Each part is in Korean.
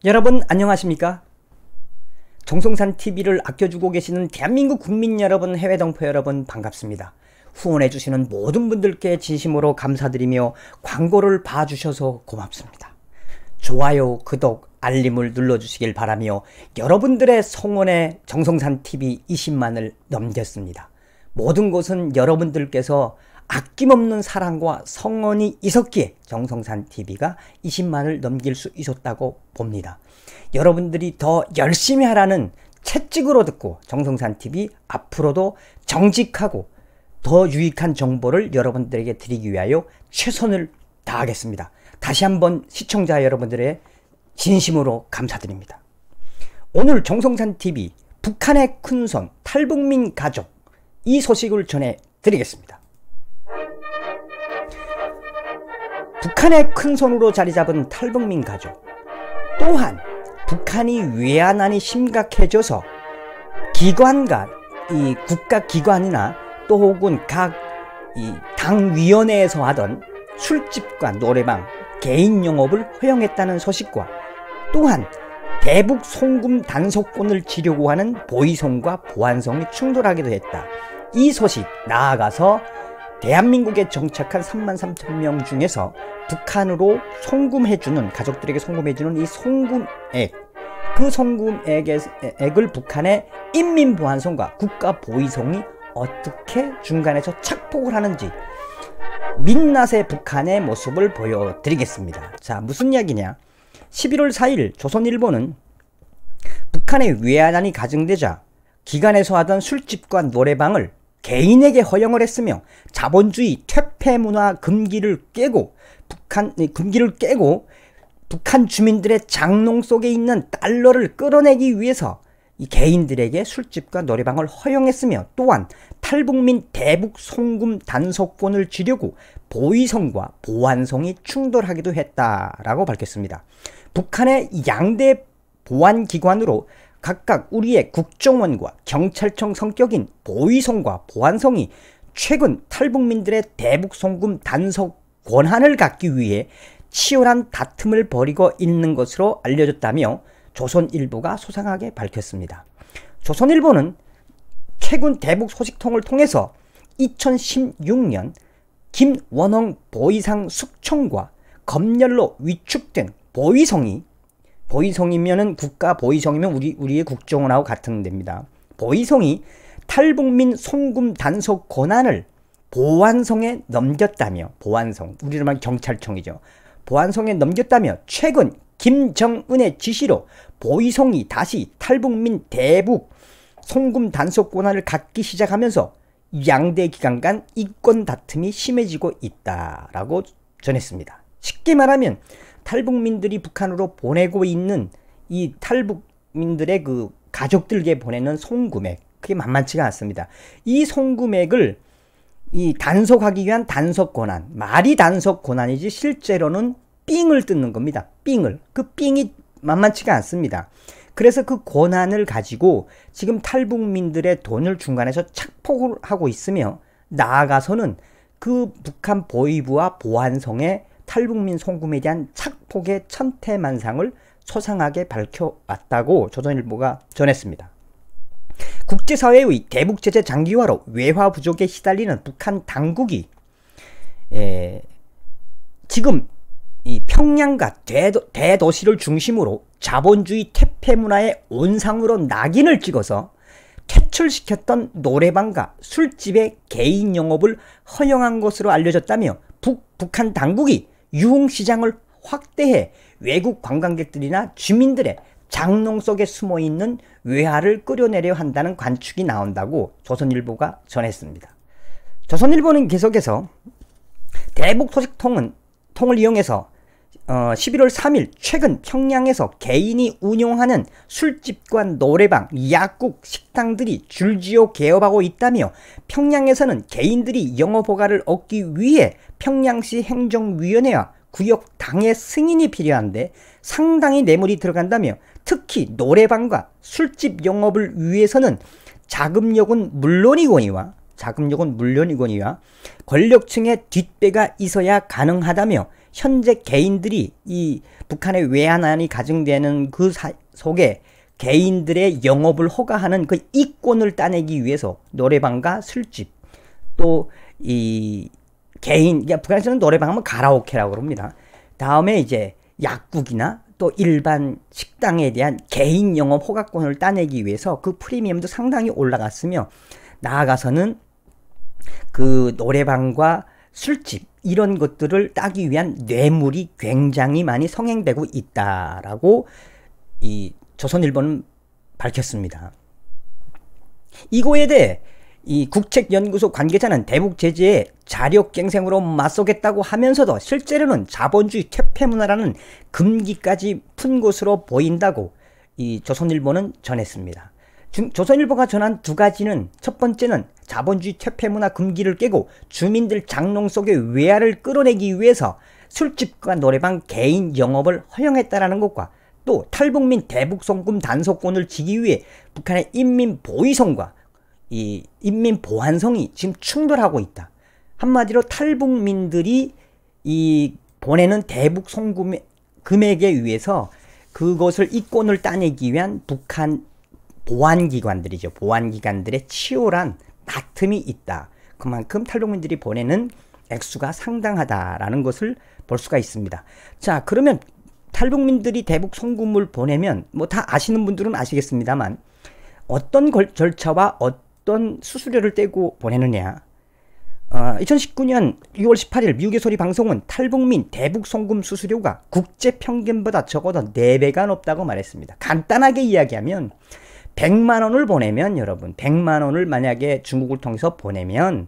여러분 안녕하십니까? 정성산TV를 아껴주고 계시는 대한민국 국민 여러분, 해외 동포 여러분 반갑습니다. 후원해주시는 모든 분들께 진심으로 감사드리며 광고를 봐주셔서 고맙습니다. 좋아요, 구독, 알림을 눌러주시길 바라며 여러분들의 성원에 정성산TV 20만을 넘겼습니다. 모든 것은 여러분들께서 아낌없는 사랑과 성원이 있었기에 정성산TV가 20만을 넘길 수 있었다고 봅니다. 여러분들이 더 열심히 하라는 채찍으로 듣고 정성산TV 앞으로도 정직하고 더 유익한 정보를 여러분들에게 드리기 위하여 최선을 다하겠습니다. 다시 한번 시청자 여러분들의 진심으로 감사드립니다. 오늘 정성산TV 북한의 큰손 탈북민 가족 이 소식을 전해드리겠습니다. 북한의 큰손으로 자리잡은 탈북민 가족, 또한 북한이 외환난이 심각해져서 기관과 이 국가기관이나 또 혹은 각 이 당위원회에서 하던 술집과 노래방, 개인 영업을 허용했다는 소식과 또한 대북 송금 단속권을 지려고 하는 보이성과 보안성이 충돌하기도 했다. 이 소식, 나아가서 대한민국에 정착한 33,000명 중에서 북한으로 송금해주는, 가족들에게 송금해주는 이 송금액, 그 송금액을 북한의 인민보안성과 국가보위성이 어떻게 중간에서 착폭을 하는지 민낯의 북한의 모습을 보여드리겠습니다. 자, 무슨 이야기냐? 11월 4일 조선일보는 북한의 외환난이 가중되자 기관에서 하던 술집과 노래방을 개인에게 허용을 했으며 자본주의 퇴폐 문화 금기를 깨고 북한 주민들의 장롱 속에 있는 달러를 끌어내기 위해서 이 개인들에게 술집과 노래방을 허용했으며 또한 탈북민 대북 송금 단속권을 지려고 보위성과 보안성이 충돌하기도 했다라고 밝혔습니다. 북한의 양대 보안기관으로 각각 우리의 국정원과 경찰청 성격인 보위성과 보안성이 최근 탈북민들의 대북 송금 단속 권한을 갖기 위해 치열한 다툼을 벌이고 있는 것으로 알려졌다며 조선일보가 소상하게 밝혔습니다. 조선일보는 최근 대북 소식통을 통해서 2016년 김원홍 보위상 숙청과 검열로 위축된 보위성이면은 국가 보위성이면 우리의 국정원하고 같은 데입니다. 보위성이 탈북민 송금 단속 권한을 보안성에 넘겼다며, 보안성, 우리로 말하면 경찰청이죠. 보안성에 넘겼다며 최근 김정은의 지시로 보위성이 다시 탈북민 대북 송금 단속 권한을 갖기 시작하면서 양대 기관 간 이권 다툼이 심해지고 있다라고 전했습니다. 쉽게 말하면 탈북민들이 북한으로 보내고 있는 이 탈북민들의 그 가족들에게 보내는 송금액, 그게 만만치가 않습니다. 이 송금액을 이 단속하기 위한 단속 권한, 말이 단속 권한이지 실제로는 삥을 뜯는 겁니다. 삥을. 그 삥이 만만치가 않습니다. 그래서 그 권한을 가지고 지금 탈북민들의 돈을 중간에서 착폭을 하고 있으며, 나아가서는 그 북한 보위부와 보안성의 탈북민 송금에 대한 착폭의 천태만상을 소상하게 밝혀왔다고 조선일보가 전했습니다. 국제사회의 대북제재 장기화로 외화 부족에 시달리는 북한 당국이 지금 이 평양과 대도시를 중심으로 자본주의 퇴폐 문화의 온상으로 낙인을 찍어서 퇴출시켰던 노래방과 술집의 개인 영업을 허용한 것으로 알려졌다며 북한 당국이 유흥시장을 확대해 외국 관광객들이나 주민들의 장롱 속에 숨어있는 외화를 끌어내려 한다는 관측이 나온다고 조선일보가 전했습니다. 조선일보는 계속해서 대북 소식통을 이용해서 11월 3일 최근 평양에서 개인이 운영하는 술집과 노래방, 약국, 식당들이 줄지어 개업하고 있다며 평양에서는 개인들이 영업허가를 얻기 위해 평양시 행정위원회와 구역당의 승인이 필요한데 상당히 뇌물이 들어간다며 특히 노래방과 술집 영업을 위해서는 자금력은 물론이거니와 자금력은 물론이거니와 권력층의 뒷배가 있어야 가능하다며 현재 개인들이 이 북한의 외환안이 가정되는 그 속에 개인들의 영업을 허가하는 그 이권을 따내기 위해서 노래방과 술집 또 이 개인, 그러니까 북한에서는 노래방 하면 가라오케라고 그럽니다. 다음에 이제 약국이나 또 일반 식당에 대한 개인 영업 허가권을 따내기 위해서 그 프리미엄도 상당히 올라갔으며 나아가서는 그 노래방과 술집 이런 것들을 따기 위한 뇌물이 굉장히 많이 성행되고 있다라고 이 조선일보는 밝혔습니다. 이거에 대해 이 국책연구소 관계자는 대북 제재에 자력갱생으로 맞서겠다고 하면서도 실제로는 자본주의 퇴폐문화라는 금기까지 푼 것으로 보인다고 이 조선일보는 전했습니다. 조선일보가 전한 두 가지는 첫 번째는 자본주의 퇴폐문화 금기를 깨고 주민들 장롱 속에 외화를 끌어내기 위해서 술집과 노래방 개인 영업을 허용했다라는 것과 또 탈북민 대북송금 단속권을 지기 위해 북한의 인민보위성과 이 인민보안성이 지금 충돌하고 있다. 한마디로 탈북민들이 이 보내는 대북 송금 금액에 의해서 그것을 이권을 따내기 위한 북한 보안기관들이죠. 보안기관들의 치열한 다툼이 있다. 그만큼 탈북민들이 보내는 액수가 상당하다라는 것을 볼 수가 있습니다. 자, 그러면 탈북민들이 대북 송금을 보내면 뭐 다 아시는 분들은 아시겠습니다만 어떤 절차와 어떤 수수료를 떼고 보내느냐. 2019년 6월 18일 미국의 소리 방송은 탈북민 대북 송금 수수료가 국제 평균보다 적어도 4배가 높다고 말했습니다. 간단하게 이야기하면 100만 원을 보내면 여러분 100만 원을 만약에 중국을 통해서 보내면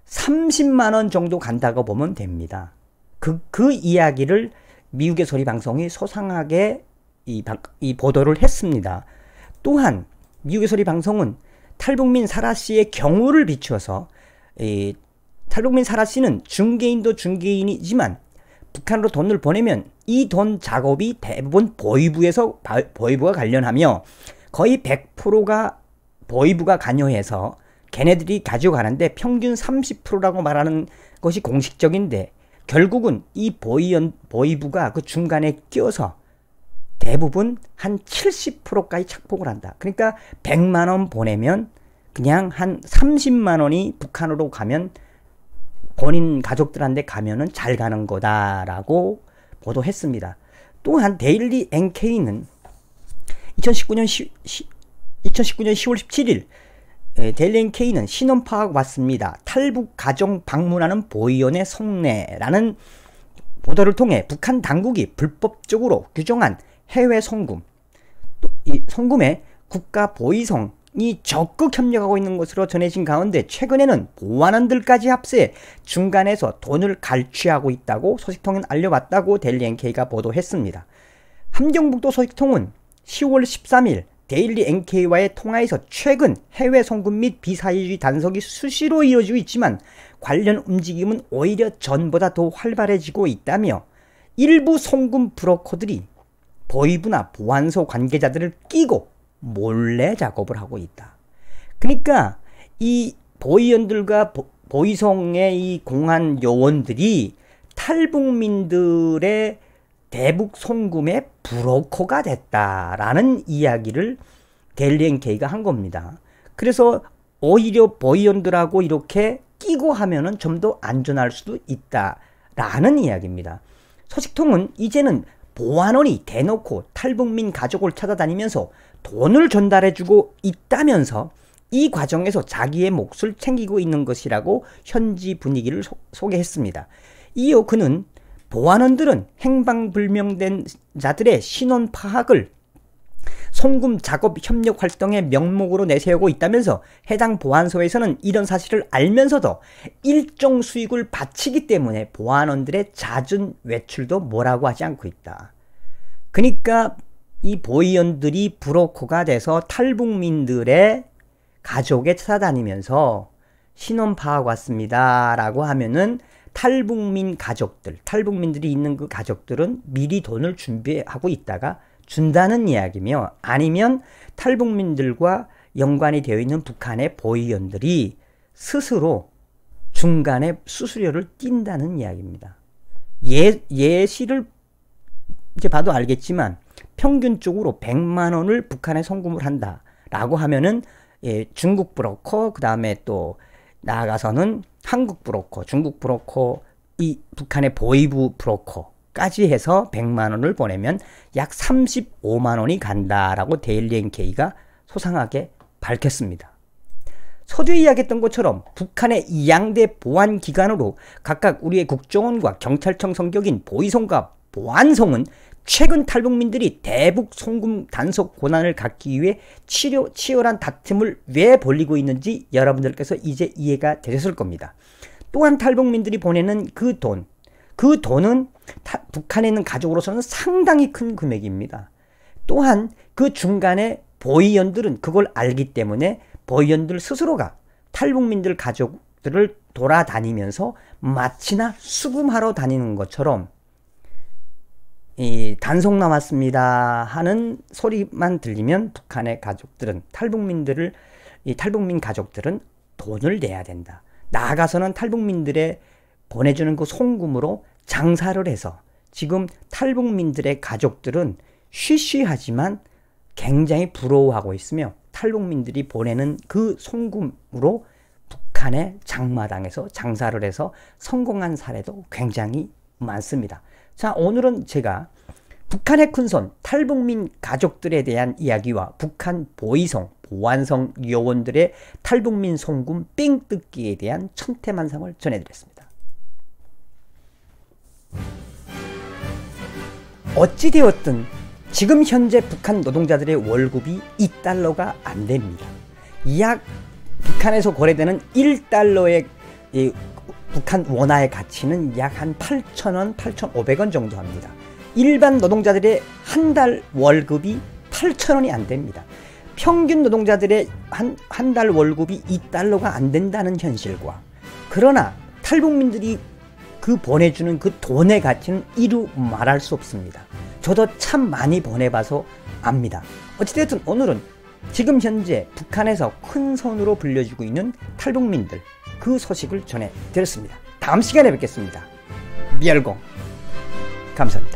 30만 원 정도 간다고 보면 됩니다. 그 이야기를 미국의 소리 방송이 소상하게 이 보도를 했습니다. 또한 미국의 소리 방송은 탈북민 사라 씨의 경우를 비추어서 탈북민 사라 씨는 중개인도 중개인이지만 북한으로 돈을 보내면 이 돈 작업이 대부분 보위부가 관련하며 거의 100%가 보위부가 관여해서 걔네들이 가져가는데 평균 30%라고 말하는 것이 공식적인데 결국은 이 보위부가 그 중간에 끼어서 대부분 한 70%까지 착복을 한다. 그러니까 100만 원 보내면 그냥 한 30만 원이 북한으로 가면 본인 가족들한테 가면은 잘 가는 거다라고 보도했습니다. 또한 데일리 NK는 2019년 10월 17일 데일리 NK는 신원 파악 왔습니다. 탈북 가정 방문하는 보위원의 속내라는 보도를 통해 북한 당국이 불법적으로 규정한 해외 송금, 또 이 송금에 국가 보위성이 적극 협력하고 있는 것으로 전해진 가운데 최근에는 보안원들까지 합세해 중간에서 돈을 갈취하고 있다고 소식통은 알려왔다고 데일리 NK가 보도했습니다. 함경북도 소식통은 10월 13일 데일리 NK와의 통화에서 최근 해외 송금 및 비사유지 단속이 수시로 이어지고 있지만 관련 움직임은 오히려 전보다 더 활발해지고 있다며 일부 송금 브로커들이 보위부나 보안소 관계자들을 끼고 몰래 작업을 하고 있다. 그러니까 이 보위원들과 보위성의 이 공안 요원들이 탈북민들의 대북 송금의 브로커가 됐다라는 이야기를 데일리 NK가 한 겁니다. 그래서 오히려 보위원들하고 이렇게 끼고 하면은 좀 더 안전할 수도 있다라는 이야기입니다. 소식통은 이제는 보안원이 대놓고 탈북민 가족을 찾아다니면서 돈을 전달해주고 있다면서 이 과정에서 자기의 몫을 챙기고 있는 것이라고 현지 분위기를 소개했습니다. 이어 그는 보안원들은 행방불명된 자들의 신원 파악을 송금 작업 협력 활동의 명목으로 내세우고 있다면서 해당 보안소에서는 이런 사실을 알면서도 일정 수익을 바치기 때문에 보안원들의 잦은 외출도 뭐라고 하지 않고 있다. 그러니까 이 보위원들이 브로커가 돼서 탈북민들의 가족에 찾아다니면서 신원 파악 왔습니다 라고 하면은 탈북민 가족들, 탈북민들이 있는 그 가족들은 미리 돈을 준비하고 있다가 준다는 이야기며 아니면 탈북민들과 연관이 되어 있는 북한의 보위원들이 스스로 중간에 수수료를 띈다는 이야기입니다. 예시를 이제 봐도 알겠지만 평균적으로 100만 원을 북한에 송금을 한다라고 하면은 중국 브로커, 그 다음에 또 나아가서는 한국 브로커, 중국 브로커, 이 북한의 보이부 브로커까지 해서 100만 원을 보내면 약 35만 원이 간다라고 데일리 NK가 소상하게 밝혔습니다. 서두에 이야기했던 것처럼 북한의 이양대 보안기관으로 각각 우리의 국정원과 경찰청 성격인 보이송과 보안송은 최근 탈북민들이 대북 송금 단속 권한을 갖기 위해 치열한 다툼을 왜 벌이고 있는지 여러분들께서 이제 이해가 되셨을 겁니다. 또한 탈북민들이 보내는 그 돈은 북한에 있는 가족으로서는 상당히 큰 금액입니다. 또한 그 중간에 보위원들은 그걸 알기 때문에 보위원들 스스로가 탈북민들 가족들을 돌아다니면서 마치나 수금하러 다니는 것처럼 단속 남았습니다 하는 소리만 들리면 북한의 가족들은 탈북민 가족들은 돈을 내야 된다. 나아가서는 탈북민들의 보내주는 그 송금으로 장사를 해서 지금 탈북민들의 가족들은 쉬쉬하지만 굉장히 부러워하고 있으며 탈북민들이 보내는 그 송금으로 북한의 장마당에서 장사를 해서 성공한 사례도 굉장히 많습니다. 자, 오늘은 제가 북한의 큰손 탈북민 가족들에 대한 이야기와 북한 보이송, 보안성 요원들의 탈북민 송금 삥 뜯기에 대한 천태만상을 전해드렸습니다. 어찌되었든 지금 현재 북한 노동자들의 월급이 2달러가 안 됩니다. 약 북한에서 거래되는 1달러의 북한 원화의 가치는 약 한 8,000원, 8,500원 정도 합니다. 일반 노동자들의 한 달 월급이 8,000원이 안 됩니다. 평균 노동자들의 한 달 월급이 2달러가 안 된다는 현실과, 그러나 탈북민들이 그 보내주는 그 돈의 가치는 이루 말할 수 없습니다. 저도 참 많이 보내봐서 압니다. 어찌됐든 오늘은 지금 현재 북한에서 큰 손으로 불려지고 있는 탈북민들 그 소식을 전해드렸습니다. 다음 시간에 뵙겠습니다. 미열공 감사합니다.